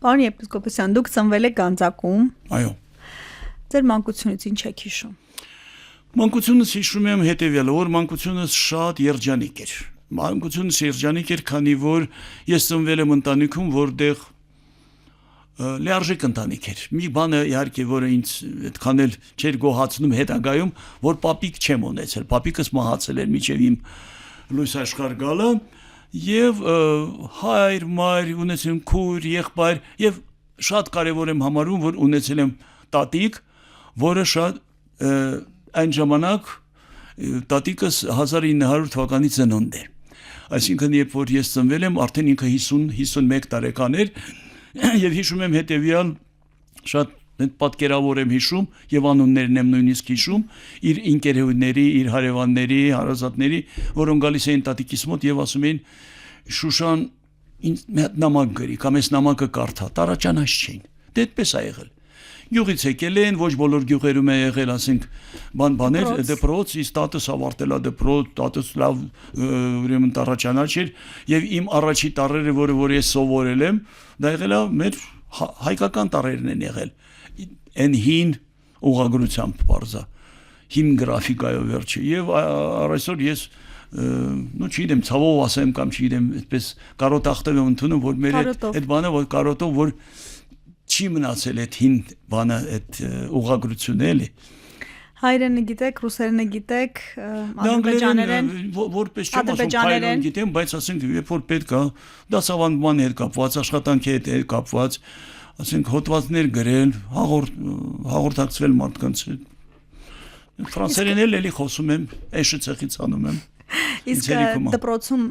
Պարոն եպիսկոպոսյան, դուք ծնվել եք Գանձակում։ Այո։ Ձեր մանկությունից ինչ եք հիշում։ Մանկությունս հիշում եմ հետևյալը, որ մանկությունս շատ երջանիկ էր։ Մանկությունս երջանիկ էր, քանի որ ես ծնվել եմ ընտանիքում, որտեղ լիարժեք ընտանիք էր։ Մի բանը իհարկե, որը ինձ այդքան էլ չէր գոհացնում հետագայում, որ պապիկ չեմ ունեցել։ Պապիկս մահացել էր մինչև իմ լույս աշխարհ գալը, եւ հայր, մայր, ունեցել եմ քույր, եղբայր, եւ շատ կարեւոր եմ համարում, որ ունեցել եմ տատիկ, որը շատ այն ժամանակ տատիկս 1900 թվականի ծնունդ է։ Այսինքն երբ որ ես ծնվել եմ, արդեն ինքը 50-51 տարեկան էր, եւ հիշում եմ հետեւյալ շատ պատկերավոր եմ հիշում եւ անուններն եմ նույնիսկ հիշում իր ինքերությունների, իր հարևանների, հարազատների, որոնք գալիս էին տատիկիս մոտ եւ ասում էին Շուշան ինձ մի հատ նամակ գրի, կամ այս նամակը կարդա, տարաճանաչ չէին։ Դե այդպես ա եղել։ Գյուղից եկել են, ոչ բոլոր գյուղերում է եղել, ասենք, բաներ, դպրոց, իսկ տատս ավարտել է դպրոց, տատս լավ ուրեմն տարաճանաչ էր եւ իմ առաջի տարերը, որ ես սովորել եմ, դա եղել է մեր հայկական տարերն են եղել։ Այն հին ուղղագրությամբ բարձա, հին գրաֆիկայով վերջը եւ այսօր ես չգիտեմ, ցավով ասեմ կամ չգիտեմ, այդպես կարոտախտև եմ ընդունում, որ մեր այդ բանը որ կարոտով որ չի մնացել այդ հին բանը, այդ ուղղագրությունը էլի։ Հայերենը գիտեք, ռուսերենը գիտեք, ադրբեջաներեն, որպես չեմ ասում հայերեն գիտեմ, բայց ասենք երբ որ պետք է դասավանդման հետ կապված, աշխատանքի հետ կապված, ասենք հոդվածներ գրել, հաղորդակցվել մարդկանց հետ։ Ֆրանսերեն էլի խոսում եմ, էշը ցեղից անում եմ։ Իսկ դպրոցում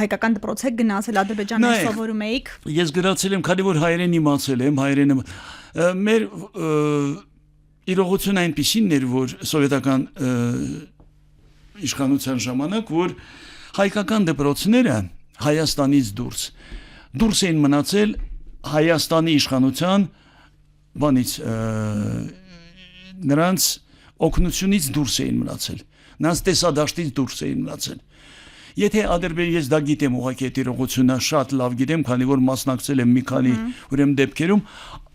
հայկական դպրոց եք գնացել, ադրբեջաներեն սովորում էիք։ Ես գրացել եմ, քանի որ հայերեն իմացել եմ, հայերենը մեր իրողությունը այնպիսին էր, որ սովետական իշխանության ժամանակ, որ հայկական դպրոցները Հայաստանից դուրս էին մնացել Հայաստանի իշխանության բանից նրանց օգնությունից դուրս էին մնացել։ Նրանց տեսադաշտից դուրս էին մնացել։ Եթե ես դա գիտեմ ուղղակի այդ իրողությունը շատ լավ գիտեմ, քանի որ մասնակցել եմ մի քանի ուրեմն դեպքերում,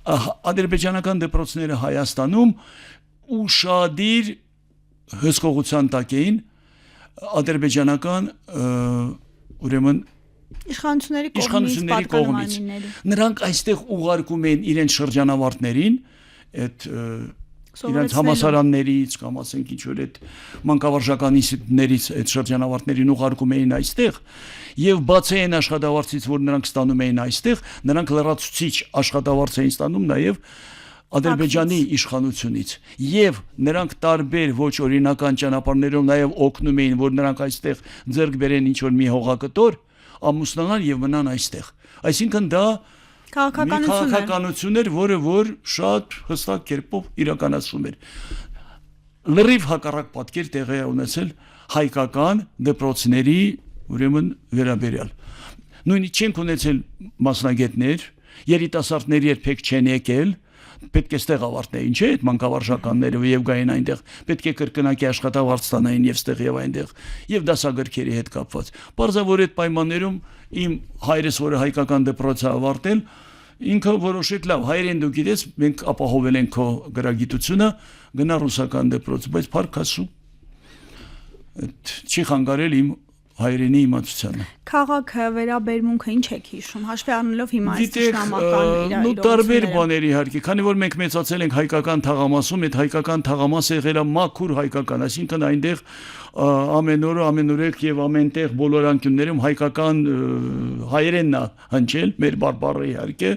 ադրբեջանական դպրոցները Հայաստանում ուշադիր հսկողության տակ էին ադրբեջանական ուրեմն իշխանությունների կողմից։ Նրանք այստեղ ուղարկում էին իրենց շրջանավարտներին, այդ իրենց համասարաններից կամ ասենք ինչ որ այդ մանկավարժական ինստիտուտներից այդ շրջանավարտներին ուղարկում էին այստեղ եւ բացի այն աշխատավարձից, որ նրանք ստանում էին այստեղ, նրանք լրացուցիչ աշխատավարձ էին ստանում նաեւ Ադրբեջանի իշխանությունից եւ նրանք տարբեր ոչ օրինական ճանապարհներով նաեւ օգնում էին, որ նրանք այստեղ ձեռք բերեն ինչ որ մի հողակտոր, ամուսնանան եւ մնան այստեղ։ Այսինքն դա քաղաքականություն էր, որը որ շատ հստակ կերպով իրականացվում էր։ Լրիվ հակառակ պատկեր տեղի է ունեցել հայկական դպրոցների ուրեմն վերաբերյալ։ Նույնիսկ չենք ունեցել մասնագետներ, երիտասարդների երբեք չեն եկել, պետք է ստեղ ավարտնեին, չէ՞, այդ մանկավարժականները եւ գային այնտեղ, պետք է կրկնակի աշխատավարձ ստանային եւ ստեղ եւ այնտեղ եւ դասագրքերի հետ կապված։ Պարզավոր այդ պայմաններում իմ հայրս, որը հայկական դպրոց է ավարտել, ինքը որոշեց լավ, հայերեն դու գիտես, մենք ապահովել ենք քո գրագիտությունը, գնա ռուսական դպրոց, բայց փառք Աստծո, չի խանգարել իմ հայրենի իմացությանը։ Քաղաքը, վերաբերմունքը ինչ եք հիշում, հաշվի առնելով հիմա այս շնամական իրավիճակները։ Տարբեր բաներ իհարկե, քանի որ մենք մեծացել ենք հայկական թաղամասում, այդ հայկական թաղամասը եղել է մաքուր հայկական, այսինքն այնտեղ ամեն օր, ամենուրեք եւ ամենտեղ բոլոր անկյուններում հայկական հայերենն է հնչել, մեր բարբառը իհարկե։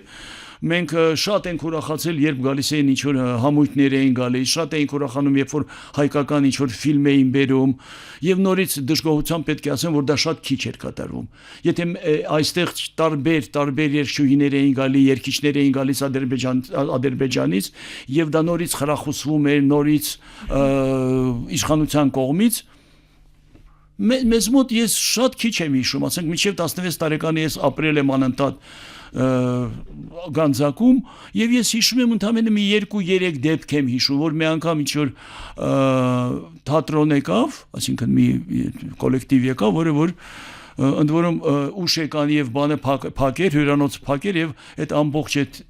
Մենք շատ ենք ուրախացել, երբ գալիս էին ինչ որ համույթներ էին գալիս, շատ ենք ուրախանում, երբ որ հայկական ինչ որ ֆիլմ էին բերում, եւ նորից դժգոհությամբ պետք է ասեմ, որ դա շատ քիչ էր կատարվում։ Եթե այստեղ տարբեր երգչուհիներ էին գալի, երգիչներ էին գալիս Ադրբեջանից, եւ դա նորից խրախուսվում էր, նորից իշխանության կողմից, մեզ մոտ ես շատ քիչ եմ հիշում, ասենք մինչև 16 տարեկան ես ապրել եմ անընդհատ Գանձակում եւ ես հիշում եմ ընդամենը մի 2-3 դեպք եմ հիշում, որ մի անգամ ինչ որ թատրոն եկավ, այսինքն մի կոլեկտիվ եկավ, որը որ ընդ որում ուշ եկան եւ բանը փակեր, հյուրանոցը փակեր եւ այդ ամբողջ այդ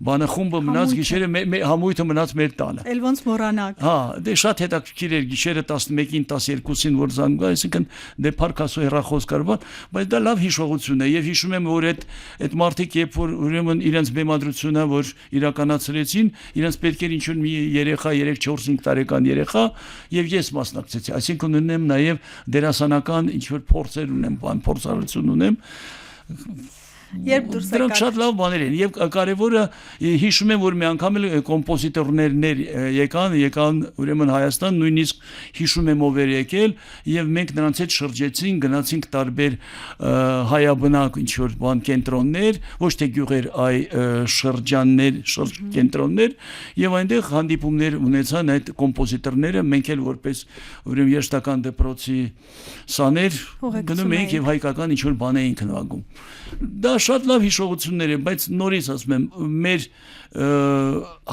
բանը խումբը մնաց գիշերը համույթը մնաց մեր տանը։ Էլ ոնց մոռանաք։ Հա, դե շատ հետաքրքիր էր գիշերը 11-ին, 12-ին որ զանգա, այսինքն դե Փարքասո հեռախոս կար, բայց դա լավ հիշողություն է եւ հիշում եմ որ այդ մարդիկ երբ որ ուրեմն իրենց բեմադրությունը որ իրականացրեցին, իրենց պետք էր ինչ-որ մի երեխա 3-4-5 տարեկան երեխա եւ ես մասնակցեցի, այսինքն ունեմ նաեւ դերասանական ինչ-որ փորձեր ունեմ, փորձառություն ունեմ Երբ դուրս եկաք։ Դրանք շատ լավ բաներ են եւ կարևորը հիշում եմ որ մի անգամ էլ կոմպոզիտորներ եկան ուրեմն Հայաստան նույնիսկ հիշում եմ ով էր եկել եւ մենք նրանց հետ շրջեցինք գնացինք տարբեր հայաբնակ ինչ որ բան կենտրոններ ոչ թե գյուղեր այ շրջաններ կենտրոններ եւ այնտեղ հանդիպումներ ունեցան այդ կոմպոզիտորները մենք էլ որպես ուրեմն երաժշտական դպրոցի սաներ գնում էինք եւ հայկական ինչ որ բան էինք նվագում դա շատ լավ հիշողություններ են, բայց նորից ասում եմ, մեր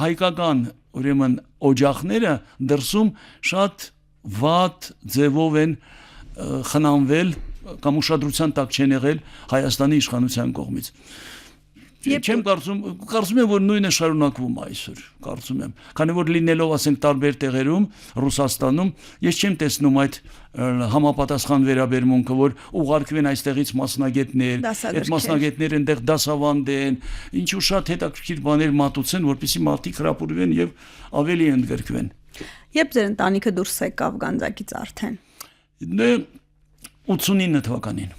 հայկական ուրեմն օջախները դրսում շատ վատ ձևով են խնամվել կամ ուշադրության տակ չեն եղել Հայաստանի իշխանության կողմից։ Չեմ կարծում եմ որ նույնը շարունակվում է այսօր, կարծում եմ, քանի որ լինելով ասենք տարբեր տեղերում, Ռուսաստանում, ես չեմ տեսնում այդ համապատասխան վերաբերմունքը, որ ուղարկվեն այստեղից մասնագետներ, այդ մասնագետները այնտեղ դասավանդեն, ինչու շատ հետաքրքիր բաներ մատուցեն, որպեսզի մարդիկ հրապուրվեն եւ ավելի ընդգրկվեն։ Երբ ձեր ընտանիքը դուրս եկավ Գանձակից արդեն։ Դե 89 թվականին։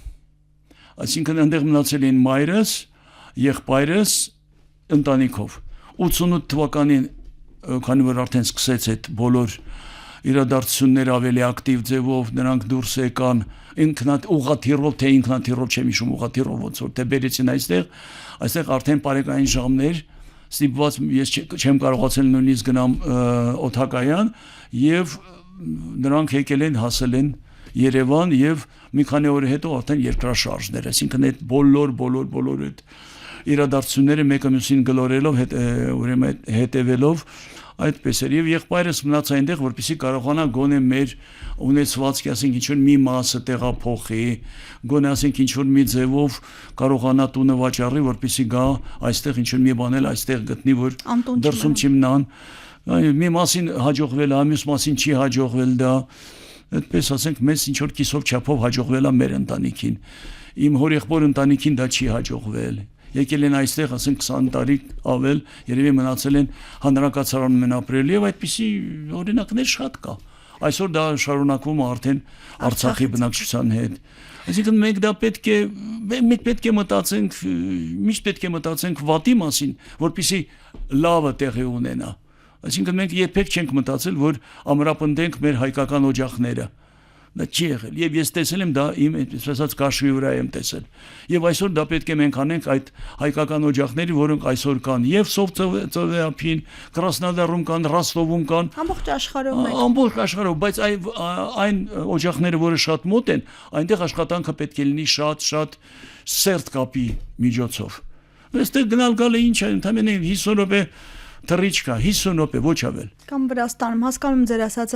Այսինքն այնտեղ մնացել են մայրս եղբայրս ընտանիքով 88 թվականին քանի որ արդեն սկսեց այդ բոլոր իրադարձությունները ավելի ակտիվ ձևով նրանք դուրս եկան ուղղաթիռով թե ինքնաթիռով չեմ հիշում ուղղաթիռով ոնց որ թե բերեցին այստեղ արդեն բարեկային ժամներ ստիպված ես չեմ կարողացել նույնիսկ գնամ օթակայան եւ նրանք եկել են հասել են Երևան եւ մի քանի օր հետո արդեն երկրաշարժներ այսինքն այդ բոլոր այդ իրադարձությունները մեկը մյուսին գլորելով ուրեմն հետևելով այդպես էր եւ եղբայրս մնաց այնտեղ որպեսզի կարողանա գոնե մեր ունեցվածքի ասենք ինչ որ մի մասը տեղափոխի գոնե ասենք ինչ որ մի ձևով կարողանա տունը վաճառի որպեսզի գա այստեղ ինչ որ մի բան էլ այստեղ գտնի որ դրսում չմնան մի մասին հաջողվել է մյուս մասին չի հաջողվել դա այդպես ասենք մեզ ինչ որ կիսով չափով հաջողվել է մեր ընտանիքին իմ հորեղբոր ընտանիքին դա չի հաջողվել եկել են այստեղ ասենք 20 տարի ավել երևի մնացել են հանրակացարանում են ապրել եւ այդպիսի օրինակներ շատ կա այսօր դա շարունակվում է արդեն Արցախի բնակչության հետ այսինքն մենք պետք է մտածենք միշտ պետք է մտածենք վատի մասին որպեսզի լավը տեղի ունենա այսինքն մենք երբեք չենք մտածել որ ամրապնդենք մեր հայկական օջախները դա չի եղել եւ ես տեսել եմ դա իմ այսպես ասած կաշվի վրա եմ տեսել եւ այսօր դա պետք է մենք անենք այդ հայկական օջախները որոնք այսօր կան եւ Սովծովեափին Կրասնոդարում կան Ռոստովում կան ամբողջ աշխարհում բայց այն օջախները որը շատ մոտ են այնտեղ աշխատանքը պետք է լինի շատ սերտ կապի միջոցով այստեղ գնալ գալը ինչ է ընդամենը 50 րոպե թռիչք կա 50 րոպե ոչ ավել կամ Վրաստանում հասկանում ձեր ասածը